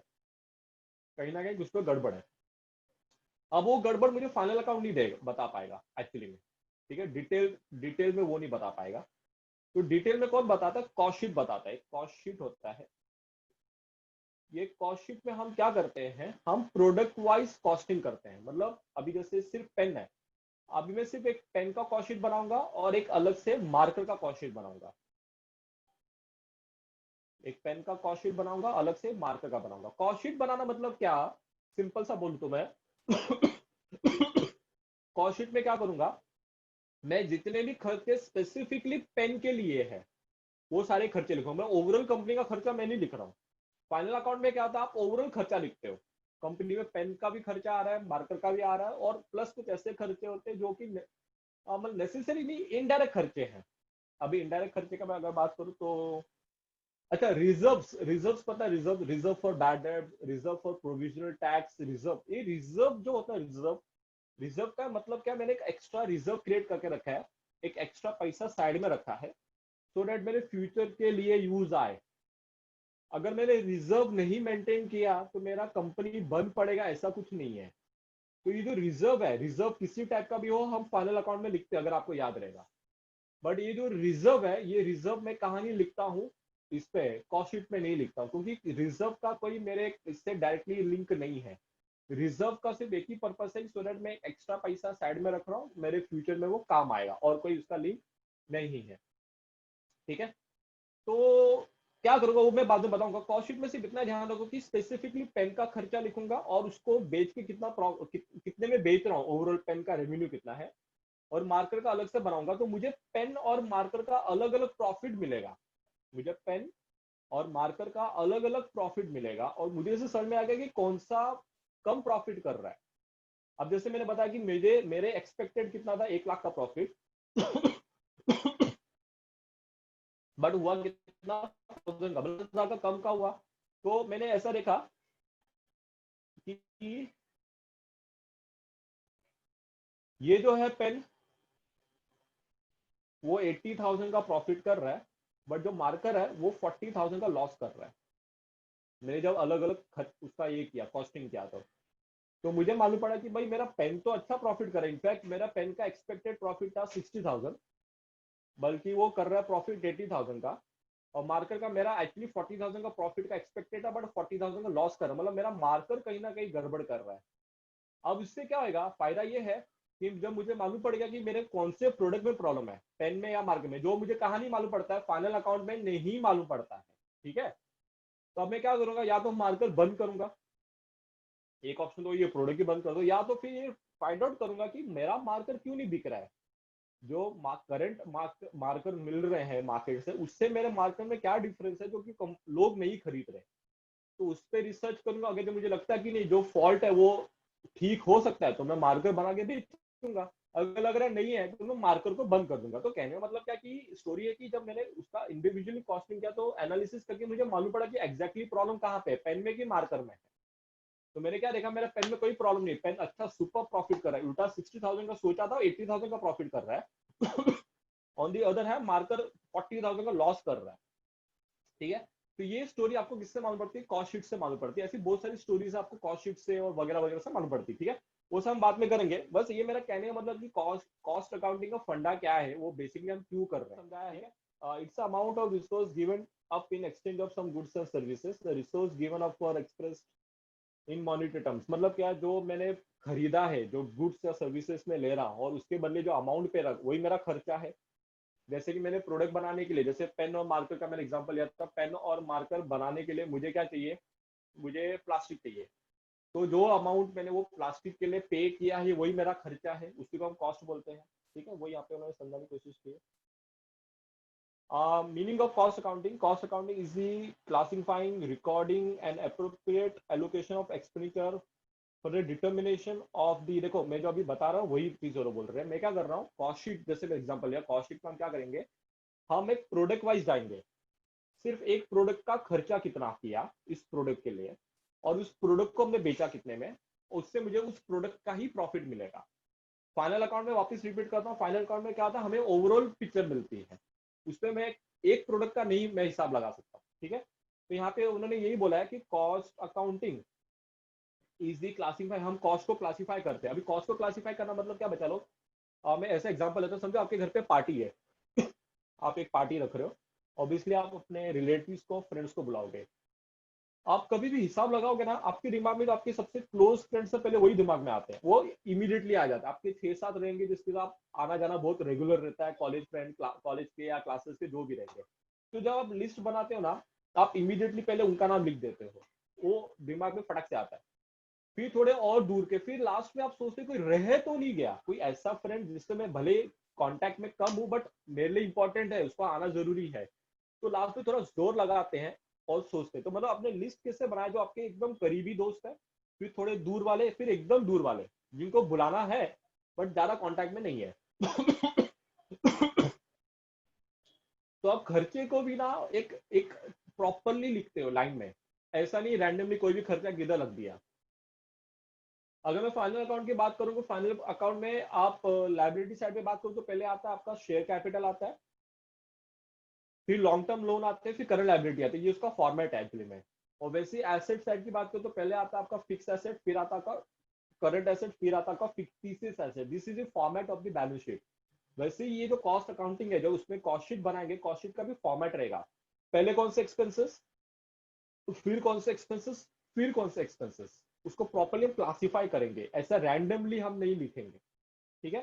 कहीं ना कहीं कुछ तो गड़बड़ है। अब वो गड़बड़ मुझे फाइनल अकाउंट नहीं देगा, बता पाएगा एक्चुअली में, ठीक है। डिटेल डिटेल में वो नहीं बता पाएगा। तो डिटेल में कौन बताता है? कॉस्ट शीट बताता है। कॉस्ट शीट होता है, ये कॉस्ट शीट में हम क्या करते हैं, हम प्रोडक्ट वाइज कॉस्टिंग करते हैं। मतलब अभी जैसे सिर्फ पेन है, अभी मैं सिर्फ एक पेन का कॉस्ट शीट बनाऊंगा और एक अलग से मार्कर का कॉस्ट शीट बनाऊंगा। एक पेन का कॉस्ट शीट बनाऊंगा, अलग से मार्कर का बनाऊंगा। कॉस्ट शीट बनाना मतलब क्या, सिंपल सा बोलूं तो मैं कॉस्ट शीट में क्या करूंगा, मैं जितने भी खर्चे स्पेसिफिकली पेन के लिए है वो सारे खर्चे लिखूंगा। मैं ओवरऑल कंपनी का खर्चा मैं नहीं लिख रहा हूँ। फाइनल अकाउंट में क्या होता है, आप ओवरऑल खर्चा लिखते हो। कंपनी में पेन का भी खर्चा आ रहा है, मार्कर का भी आ रहा है, और प्लस कुछ ऐसे खर्चे होते हैं जो कि मतलब नेसेसरी नहीं, इनडायरेक्ट खर्चे हैं। अभी इनडायरेक्ट खर्चे का मैं अगर बात करूं तो, अच्छा, रिजर्व्स, रिजर्व्स पता है? Reserve, reserve for bad debt, reserve for provisional tax, reserve. ये रिजर्व जो होता है, रिजर्व, रिजर्व का मतलब क्या, मैंने एक एक्स्ट्रा रिजर्व क्रिएट करके रखा है, एक एक्स्ट्रा पैसा साइड में रखा है, सो डेट मेरे फ्यूचर के लिए यूज आए। अगर मैंने रिजर्व नहीं मेंटेन किया तो मेरा कंपनी बंद पड़ेगा, ऐसा कुछ नहीं है। तो ये जो रिजर्व है, रिजर्व किसी टाइप का भी हो, हम फाइनल अकाउंट में लिखते हैं, अगर आपको याद रहेगा। बट ये जो रिजर्व है, ये रिजर्व मैं कहाँ नहीं लिखता हूँ, इस पे कॉस्ट शीट में नहीं लिखता हूँ, क्योंकि रिजर्व का कोई मेरे इससे डायरेक्टली लिंक नहीं है। रिजर्व का सिर्फ एक ही पर्पस है, सो दैट मैं एक्स्ट्रा पैसा साइड में रख रहा हूँ, मेरे फ्यूचर में वो काम आएगा, और कोई उसका लिंक नहीं है, ठीक है। तो क्या करूंगा वो मैं बाद में बताऊंगा। कॉस्ट शीट में सिर्फ इतना ध्यान रखो कि स्पेसिफिकली पेन का खर्चा लिखूंगा, और उसको बेच के कितने में बेच रहा हूँ, ओवरऑल पेन का रेवेन्यू कितना है, और मार्कर का अलग से बनाऊंगा, तो मुझे पेन और मार्कर का अलग अलग प्रॉफिट मिलेगा। मुझे पेन और मार्कर का अलग अलग प्रॉफिट मिलेगा, और मुझे इसे समझ में आ गया कि कौन सा कम प्रॉफिट कर रहा है। अब जैसे मैंने बताया कि मेरे एक्सपेक्टेड कितना था, 1 लाख का प्रॉफिट, बट हुआ कितना, 10,000 का कम का हुआ। तो मैंने ऐसा देखा कि ये जो है पेन, वो 80,000 का प्रॉफिट कर रहा है, बट जो मार्कर है वो 40,000 का लॉस कर रहा है। मैंने जब अलग अलग उसका ये किया, कॉस्टिंग किया, तो मुझे मालूम पड़ा कि भाई मेरा पेन तो अच्छा प्रॉफिट कर रहा है। इनफैक्ट मेरा पेन का एक्सपेक्टेड प्रॉफिट था 60,000, बल्कि वो कर रहा है प्रॉफिट 80,000 का। और मार्कर का मेरा एक्चुअली 40,000 का प्रॉफिट का एक्सपेक्टेड था, बट 40,000 का लॉस कर रहा है। मतलब मेरा मार्कर कहीं ना कहीं गड़बड़ कर रहा है। अब इससे क्या होगा, फायदा ये है कि जब मुझे मालूम पड़ेगा कि मेरे कौन से प्रोडक्ट में प्रॉब्लम है, पेन में या मार्कर में, जो मुझे कहाँ नहीं मालूम पड़ता है, फाइनल अकाउंट में नहीं मालूम पड़ता है, ठीक है। तो अब मैं क्या करूंगा, या तो मार्कर बंद करूंगा, एक ऑप्शन तो ये प्रोडक्ट ही बंद कर दो, या तो फिर ये फाइंड आउट करूंगा कि मेरा मार्कर क्यों नहीं बिक रहा है। जो करंट मार्कर मिल रहे हैं मार्केट से, उससे मेरे मार्कर में क्या डिफरेंस है जो कि लोग नहीं खरीद रहे। तो उस पर रिसर्च करूंगा। अगर जो मुझे लगता है कि नहीं, जो फॉल्ट है वो ठीक हो सकता है, तो मैं मार्कर बना के बेच दूंगा। अगर लग रहा नहीं है तो मैं मार्कर को बंद कर दूंगा। तो कहने का मतलब क्या कि स्टोरी है कि जब मैंने उसका इंडिविजुअली कॉस्टिंग किया, तो एनालिसिस करके मुझे मालूम पड़ा कि एग्जैक्टली प्रॉब्लम कहाँ पे है, पेन में कि मार्कर में है। तो मैंने क्या देखा, मेरा पेन में कोई प्रॉब्लम नहीं, पेन अच्छा सुपर प्रॉफिट कर रहा है, उल्टा 60,000 का सोचा था 80,000 का प्रॉफिट कर रहा है। ऑन दी अदर है मार्कर 40,000 का लॉस कर रहा है, ठीक है। तो ये स्टोरी आपको किससे मालूम पड़ती है? कॉस्ट शीट से मालूम पड़ती है। ऐसी बहुत सारी स्टोरीज आपको कॉस्ट शीट से और वगैरह वगैरह से मालूम पड़ती है, ठीक है। वो सब हम बाद में करेंगे। बस ये मेरा कहने का मतलब कि कॉस्ट अकाउंटिंग का फंडा क्या है, वो बेसिकली हम क्यों कर रहे हैं, समझाया है। It's amount of resource given up in exchange of some goods and services, the resource given up for express in monetary terms. मतलब क्या, जो मैंने खरीदा है, जो गुड्स या सर्विसेज में ले रहा हूँ, और उसके बदले जो अमाउंट पे रख, वही मेरा खर्चा है। जैसे कि मैंने प्रोडक्ट बनाने के लिए, जैसे पेन और मार्कर का मैंने एग्जांपल लिया था, पेन और मार्कर बनाने के लिए मुझे क्या चाहिए, मुझे प्लास्टिक चाहिए। तो जो अमाउंट मैंने वो प्लास्टिक के लिए पे किया है, वही मेरा खर्चा है, उसी को हम कॉस्ट बोलते हैं, ठीक है। वही यहाँ पे उन्होंने समझाने की कोशिश की है। Meaning of cost accounting. Cost accounting is the classifying, recording, and appropriate allocation of expenditure for the determination of the, देखो मैं जो अभी बता रहा हूँ वही चीज और बोल रहे हैं। मैं क्या कर रहा हूँ, कॉस्ट शीट जैसे मैं एग्जांपल लिया, कॉस्ट शीट में हम क्या करेंगे, हम एक प्रोडक्ट वाइज जाएंगे, सिर्फ एक प्रोडक्ट का खर्चा कितना किया इस प्रोडक्ट के लिए, और उस प्रोडक्ट को हमने बेचा कितने में, उससे मुझे उस प्रोडक्ट का ही प्रॉफिट मिलेगा। फाइनल अकाउंट में वापस रिपीट करता हूँ, फाइनल अकाउंट में क्या होता है, हमें ओवरऑल पिक्चर मिलती है। उसमें मैं एक प्रोडक्ट का नहीं मैं हिसाब लगा सकता, ठीक है। तो यहाँ पे उन्होंने यही बोला है कि कॉस्ट अकाउंटिंग इजी क्लासीफाई, हम कॉस्ट को क्लासीफाई करते हैं। अभी कॉस्ट को क्लासीफाई करना मतलब क्या बचा लो, मैं ऐसा एग्जांपल लेता हूँ, समझो आपके घर पे पार्टी है, आप एक पार्टी रख रहे हो, ऑब्वियसली आप अपने रिलेटिव्स को, फ्रेंड्स को बुलाओगे। आप कभी भी हिसाब लगाओगे ना, आपके दिमाग में तो आपके सबसे क्लोज फ्रेंड से पहले वही दिमाग में आते हैं, वो इमीडिएटली आ जाता है। आपके 6-7 रहेंगे जिसके साथ आप आना जाना बहुत रेगुलर रहता है, कॉलेज फ्रेंड, कॉलेज के या क्लासेस के जो भी रहेंगे, तो जब आप लिस्ट बनाते हो ना, आप इमीडिएटली पहले उनका नाम लिख देते हो, वो दिमाग में फटक से आता है। फिर थोड़े और दूर के, फिर लास्ट में आप सोचते हो कोई रह तो नहीं गया, कोई ऐसा फ्रेंड जिससे मैं भले कांटेक्ट में कम हूं बट मेरे लिए इंपॉर्टेंट है, उसका आना जरूरी है। तो लास्ट में थोड़ा जोर लगाते हैं और सोचते हैं। तो मतलब आपने लिस्ट कैसे बनाए, जो आपके एकदम करीबी दोस्त है, फिर थोड़े दूर वाले, फिर एकदम दूर वाले जिनको बुलाना है बट ज्यादा कांटेक्ट में नहीं है। तो आप खर्चे को भी ना एक एक प्रॉपरली लिखते हो लाइन में, ऐसा नहीं रैंडमली कोई भी खर्चा किधर लग दिया। अगर मैं फाइनल अकाउंट की बात करूँ तो फाइनल अकाउंट में आप लाइबिलिटी साइड पे बात करूँ तो पहले आता है आपका शेयर कैपिटल आता है, फिर लॉन्ग टर्म लोन आते हैं, फिर करंट लाइबिलिटी आती है, ये उसका फॉर्मेट है एक्चुअली में। और वैसे एसेट साइड की बात करूँ तो पहले आता है आपका फिक्स एसेट, फिर आता है करंट एसेट, फिर आता है fictitious asset. This is the format of the balance sheet. वैसे ये जो कॉस्ट अकाउंटिंग है, जो उसमें कॉस्ट शीट बनाएंगे, कॉस्ट शीट का भी फॉर्मेट रहेगा। पहले कौन से एक्सपेंसेस, फिर कौन से एक्सपेंसेस, फिर कौन से एक्सपेंसेस, उसको प्रॉपरली क्लासिफाई करेंगे, ऐसा रैंडमली हम नहीं लिखेंगे। ठीक है,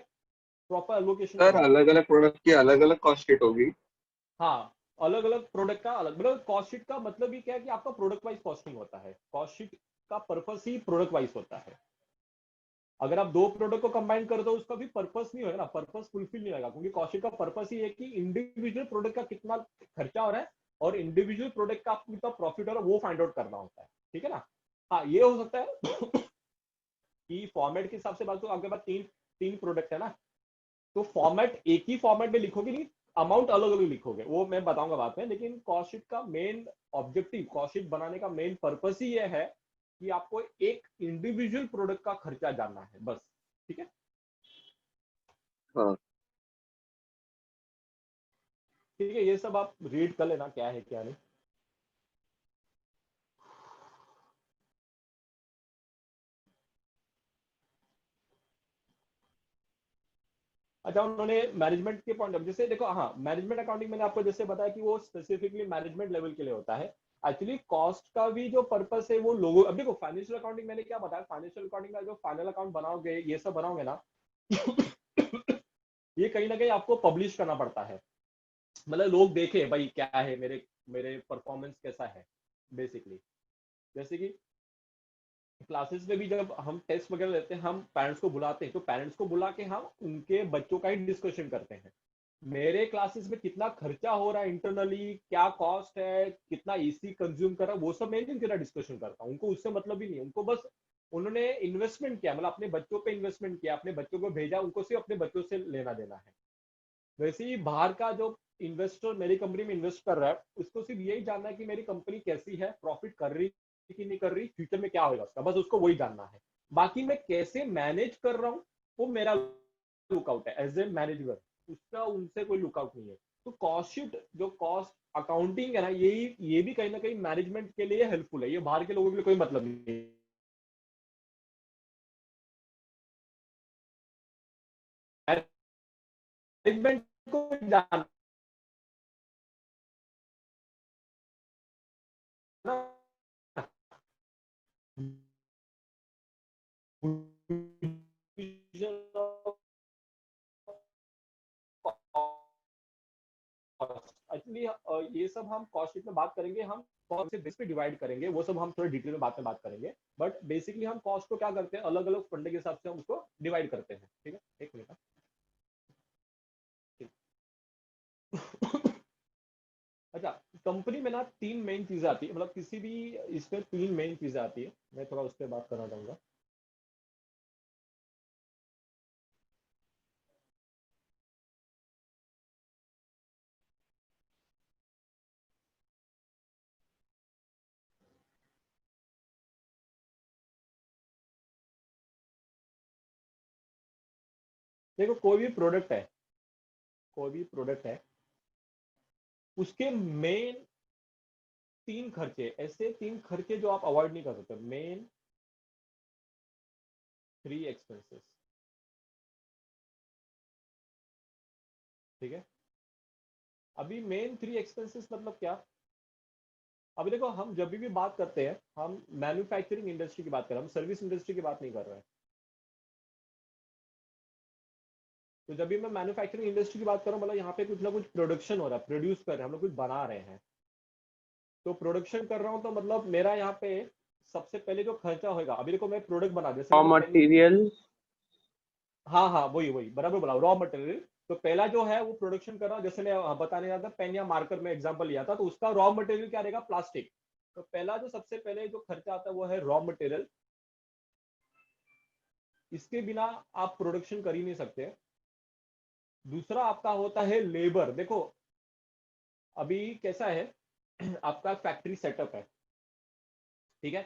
प्रॉपर एलोकेशन सर करेंगे। अलग अलग प्रोडक्ट की अलग अलग कॉस्ट शीट होगी? हाँ, अलग अलग प्रोडक्ट का अलग, मतलब कॉस्ट शीट का मतलब ये क्या है कि आपका प्रोडक्ट वाइज कॉस्टिंग होता है, कॉस्ट शीट का पर्पस ही प्रोडक्ट वाइज होता है। अगर आप दो प्रोडक्ट को कंबाइन कर दो उसका भी पर्पस नहीं होगा ना, पर्पस फुलफिल नहीं होगा, क्योंकि कॉस्ट शीट का पर्पस ही है कि इंडिविजुअल प्रोडक्ट का कितना खर्चा हो रहा है और इंडिविजुअल प्रोडक्ट का आपको कितना प्रॉफिट हो रहा है वो फाइंड आउट करना होता है। ठीक है ना। हाँ, ये हो सकता है कि फॉर्मेट के हिसाब से बात करो, आपके पास तीन तीन प्रोडक्ट है ना, तो फॉर्मेट एक ही फॉर्मेट में लिखोगे नहीं, अमाउंट अलग अलग लिखोगे, वो मैं बताऊंगा बाद में। लेकिन कॉस्ट शीट का मेन ऑब्जेक्टिव, कॉस्ट शीट बनाने का मेन पर्पस ही ये है कि आपको एक इंडिविजुअल प्रोडक्ट का खर्चा जानना है बस। ठीक है। हाँ। ठीक है, ये सब आप रीड कर लेना क्या है क्या नहीं। अच्छा, उन्होंने मैनेजमेंट के पॉइंट ऑफ जैसे देखो, हाँ मैनेजमेंट अकाउंटिंग मैंने आपको जैसे बताया कि वो स्पेसिफिकली मैनेजमेंट लेवल के लिए होता है। एक्चुअली कॉस्ट का भी जो पर्पस है वो लोगों, अब देखो फाइनेंशियल अकाउंटिंग मैंने क्या बताया, फाइनेंशियल अकाउंटिंग का जो फाइनल अकाउंट बनाओगे, ये सब बनाओगे ना, ये कहीं ना कहीं आपको पब्लिश करना पड़ता है, मतलब लोग देखे भाई क्या है, मेरे मेरे परफॉर्मेंस कैसा है बेसिकली। जैसे कि क्लासेस में भी जब हम टेस्ट वगैरह लेते हैं, हम पेरेंट्स को बुलाते हैं, तो पेरेंट्स को बुला के हम उनके बच्चों का ही डिस्कशन करते हैं। मेरे क्लासेस में कितना खर्चा हो रहा है इंटरनली, क्या कॉस्ट है, कितना एसी कंज्यूम कर रहा है, वो सब मैं नहीं उनके साथ डिस्कशन करता हूँ, उनको उससे मतलब ही नहीं है। उनको बस उन्होंने इन्वेस्टमेंट किया, मतलब अपने बच्चों पे इन्वेस्टमेंट किया, अपने बच्चों को भेजा, उनको सिर्फ अपने बच्चों से लेना देना है। वैसे ही बाहर का जो इन्वेस्टर मेरी कंपनी में इन्वेस्ट कर रहा है, उसको सिर्फ यही जानना है कि मेरी कंपनी कैसी है, प्रॉफिट कर रही कि नहीं कर रही, फ्यूचर में क्या होगा उसका, बस उसको वही जानना है। बाकी मैं कैसे मैनेज कर रहा हूँ वो मेरा लुकआउट है एज ए मैनेजर, उसका उनसे कोई लुकआउट नहीं है। तो कॉस्ट शीट जो कॉस्ट अकाउंटिंग है ना, ये भी कहीं ना कहीं मैनेजमेंट के लिए हेल्पफुल है, ये बाहर के लोगों के लिए कोई मतलब नहीं है। मैनेजमेंट को जानना एक्चुअली ये सब हम कॉस्ट शीट में बात करेंगे, हम कौन से बेस पे डिवाइड करेंगे वो सब हम थोड़े डिटेल में बाद में बात करेंगे। बट बेसिकली हम कॉस्ट को क्या करते हैं, अलग अलग फंडे के हिसाब से हम उसको डिवाइड करते हैं। ठीक है, एक मिनट। अच्छा, कंपनी में ना तीन मेन चीजें आती है, मतलब किसी भी इसमें तीन मेन चीजें आती है, मैं थोड़ा उस पर बात करना चाहूंगा। देखो, कोई भी प्रोडक्ट है, उसके मेन तीन खर्चे, ऐसे तीन खर्चे जो आप अवॉइड नहीं कर सकते। मेन 3 एक्सपेंसेस, ठीक है। अभी मेन 3 एक्सपेंसेस मतलब क्या? अभी देखो, हम जब भी बात करते हैं, हम मैन्युफैक्चरिंग इंडस्ट्री की बात कर रहे हैं, हम सर्विस इंडस्ट्री की बात नहीं कर रहे हैं। तो जब भी मैं मैन्युफैक्चरिंग इंडस्ट्री की बात कर रहा हूँ, मतलब यहाँ पे कुछ ना कुछ प्रोडक्शन हो रहा है, प्रोड्यूस कर रहे हैं हम लोग, कुछ बना रहे हैं। तो प्रोडक्शन कर रहा हूँ तो मतलब मेरा यहाँ पे सबसे पहले जो खर्चा होगा, अभी देखो मैं प्रोडक्ट बना, जैसे रॉ मैंने पेन, मटेरियल। हाँ हाँ वही वही बराबर बोला, रॉ मटेरियल। तो पहला जो है वो प्रोडक्शन कर रहा हूँ, जैसे मैं बताने जाता पेन या मार्कर में एग्जांपल लिया था, तो उसका रॉ मटेरियल क्या रहेगा? प्लास्टिक। तो पहला जो सबसे पहले जो खर्चा आता है वो है रॉ मटेरियल। इसके बिना आप प्रोडक्शन कर ही नहीं सकते। दूसरा आपका होता है लेबर। देखो अभी कैसा है, आपका फैक्ट्री सेटअप है, ठीक है।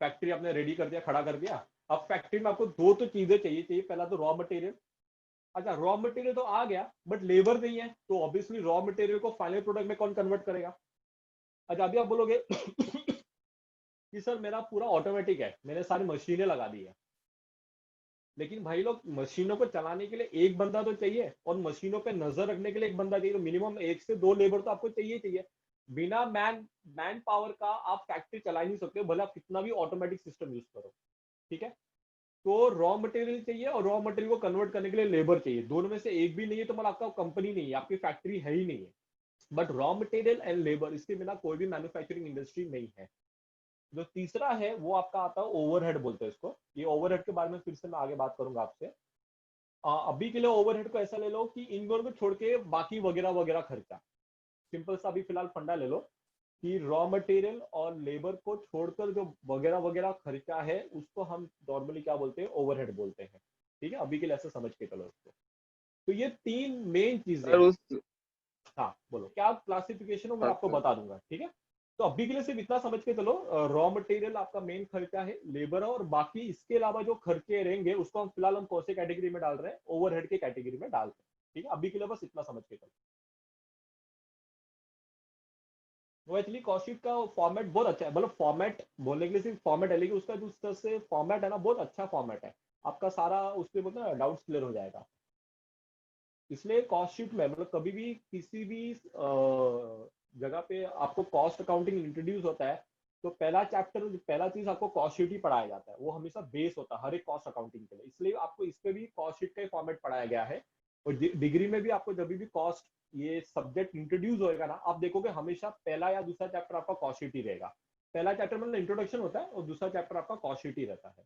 फैक्ट्री आपने रेडी कर दिया, खड़ा कर दिया। अब फैक्ट्री में आपको दो तो चीजें चाहिए चाहिए, पहला तो रॉ मटेरियल। अच्छा, रॉ मटेरियल तो आ गया बट लेबर नहीं है, तो ऑब्वियसली रॉ मटेरियल को फाइनल प्रोडक्ट में कौन कन्वर्ट करेगा? अच्छा, अभी आप बोलोगे कि सर मेरा पूरा ऑटोमेटिक है, मैंने सारी मशीनें लगा दी है। लेकिन भाई लोग, मशीनों को चलाने के लिए एक बंदा तो चाहिए, और मशीनों पे नजर रखने के लिए एक बंदा चाहिए, तो मिनिमम 1 से 2 लेबर तो आपको चाहिए चाहिए। बिना मैन पावर का आप फैक्ट्री चला ही नहीं सकते, भले आप कितना भी ऑटोमेटिक सिस्टम यूज करो, ठीक है। तो रॉ मटेरियल चाहिए, और रॉ मटेरियल को कन्वर्ट करने के लिए लेबर चाहिए। दोनों में से एक भी नहीं है तो मतलब आपका कंपनी नहीं है, आपकी फैक्ट्री है ही नहीं है। But raw material and labour, इसके बिना कोई भी मैन्युफैक्चरिंग इंडस्ट्री नहीं है। जो तीसरा है वो आपका आता है ओवरहेड, बोलते हैं इसको। ये ओवरहेड के बारे में फिर से मैं आगे बात करूंगा आपसे। अभी के लिए ओवरहेड को ऐसा ले लो कि इन दोनों को छोड़ के बाकी वगैरह वगैरह खर्चा। सिंपल सा अभी फिलहाल फंडा ले लो कि रॉ मटेरियल और लेबर को छोड़कर जो वगैरह वगैरह खर्चा है, उसको हम नॉर्मली क्या बोलते हैं? ओवरहेड बोलते हैं, ठीक है। अभी के लिए ऐसे समझ के चलो इसको। तो ये 3 मेन चीजें सर हैं। उस हाँ बोलो, क्या क्लासिफिकेशन हो मैं हाँ आपको सर। बता दूंगा, ठीक है। तो अभी के लिए सिर्फ इतना समझ के चलो, रॉ मटेरियल आपका मेन खर्चा है, लेबर है, और बाकी इसके अलावा जो खर्चे रहेंगे उसको हम फिलहाल हम कौन से कैटेगरी में डाल रहे हैं? ओवरहेड के कैटेगरी में डाल रहे हैं, ठीक है। अभी के लिए बस इतना समझ के चलो। वो एक्चुअली कॉस्ट शीट का फॉर्मेट बहुत अच्छा है, मतलब फॉर्मेट बोलने के लिए सिर्फ फॉर्मेट है, लेकिन उसका जो उस तरह से फॉर्मेट है ना, बहुत अच्छा फॉर्मेट है। आपका सारा उसके बोलते हैं ना, डाउट्स क्लियर हो जाएगा। इसलिए कॉस्ट शीट में मतलब कभी भी किसी भी जगह पे आपको कॉस्ट अकाउंटिंग इंट्रोड्यूस होता है, तो पहला चैप्टर, पहला चीज आपको कॉस्ट शीट ही पढ़ाया जाता है। वो हमेशा बेस होता है हर एक कॉस्ट अकाउंटिंग के लिए, इसलिए आपको इस पे भी कॉस्ट शीट का ही फॉर्मेट पढ़ाया गया है। और डिग्री में भी आपको जब भी कॉस्ट ये सब्जेक्ट इंट्रोड्यूस होएगा ना, आप देखोगे हमेशा पहला या दूसरा चैप्टर आपका कॉस्ट शीट ही रहेगा। पहला चैप्टर मतलब इंट्रोडक्शन होता है, और दूसरा चैप्टर आपका कॉस्ट शीट ही रहता है।